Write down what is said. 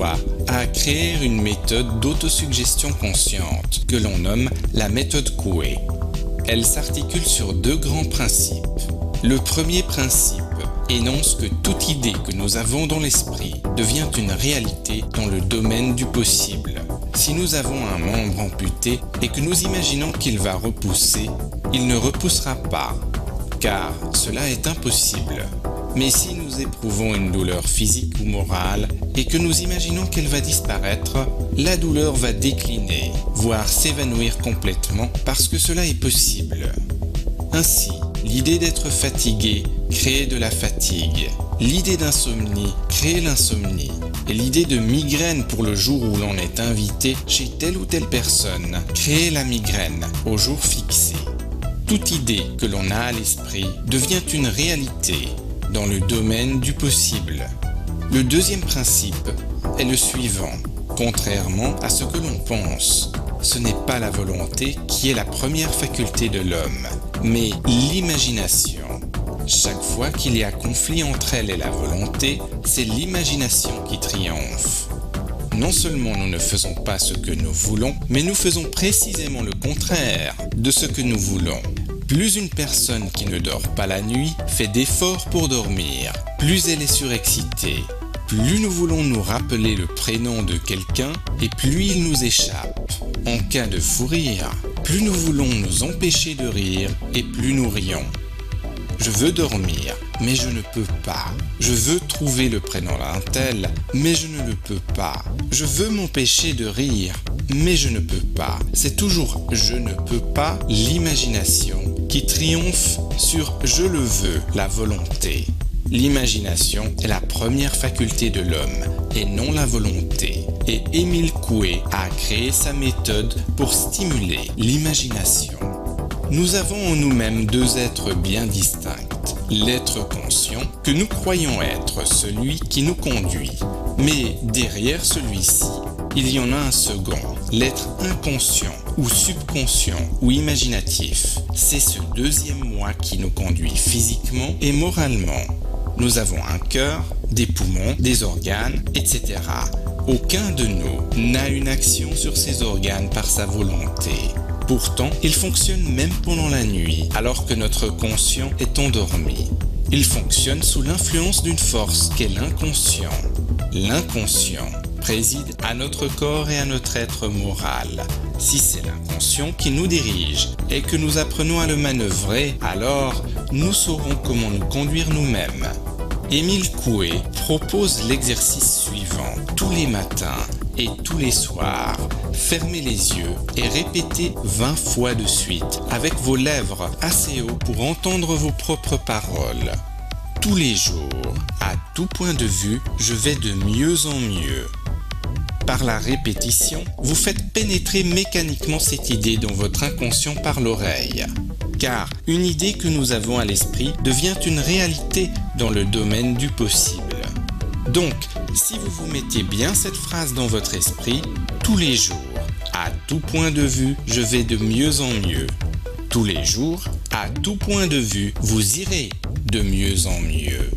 soi à créer une méthode d'autosuggestion consciente que l'on nomme la méthode Coué. Elle s'articule sur deux grands principes. Le premier principe énonce que toute idée que nous avons dans l'esprit devient une réalité dans le domaine du possible. Si nous avons un membre amputé et que nous imaginons qu'il va repousser, il ne repoussera pas, car cela est impossible. Mais si nous éprouvons une douleur physique ou morale et que nous imaginons qu'elle va disparaître, la douleur va décliner, voire s'évanouir complètement parce que cela est possible. Ainsi, l'idée d'être fatigué crée de la fatigue, l'idée d'insomnie crée l'insomnie, et l'idée de migraine pour le jour où l'on est invité chez telle ou telle personne crée la migraine au jour fixé. Toute idée que l'on a à l'esprit devient une réalité dans le domaine du possible. Le deuxième principe est le suivant. Contrairement à ce que l'on pense, ce n'est pas la volonté qui est la première faculté de l'homme, mais l'imagination. Chaque fois qu'il y a conflit entre elle et la volonté, c'est l'imagination qui triomphe. Non seulement nous ne faisons pas ce que nous voulons, mais nous faisons précisément le contraire de ce que nous voulons. Plus une personne qui ne dort pas la nuit fait d'efforts pour dormir, plus elle est surexcitée. Plus nous voulons nous rappeler le prénom de quelqu'un et plus il nous échappe. En cas de fou rire, plus nous voulons nous empêcher de rire et plus nous rions. Je veux dormir, mais je ne peux pas. Je veux trouver le prénom d'un tel, mais je ne le peux pas. Je veux m'empêcher de rire, mais je ne peux pas. C'est toujours « je ne peux pas » l'imagination qui triomphe sur « je le veux » la volonté. L'imagination est la première faculté de l'homme et non la volonté. Et Émile Coué a créé sa méthode pour stimuler l'imagination. Nous avons en nous-mêmes deux êtres bien distincts. L'être conscient, que nous croyons être celui qui nous conduit. Mais derrière celui-ci, il y en a un second, l'être inconscient ou subconscient ou imaginatif. C'est ce deuxième moi qui nous conduit physiquement et moralement. Nous avons un cœur, des poumons, des organes, etc. Aucun de nous n'a une action sur ces organes par sa volonté. Pourtant, il fonctionne même pendant la nuit, alors que notre conscient est endormi. Il fonctionne sous l'influence d'une force qu'est l'inconscient. L'inconscient préside à notre corps et à notre être moral. Si c'est l'inconscient qui nous dirige et que nous apprenons à le manœuvrer, alors nous saurons comment nous conduire nous-mêmes. Émile Coué propose l'exercice suivant tous les matins et tous les soirs. Fermez les yeux et répétez 20 fois de suite avec vos lèvres assez haut pour entendre vos propres paroles. Tous les jours, à tout point de vue, je vais de mieux en mieux. Par la répétition, vous faites pénétrer mécaniquement cette idée dans votre inconscient par l'oreille. Car une idée que nous avons à l'esprit devient une réalité dans le domaine du possible. Donc, si vous vous mettez bien cette phrase dans votre esprit, tous les jours, à tout point de vue, je vais de mieux en mieux. Tous les jours, à tout point de vue, vous irez de mieux en mieux.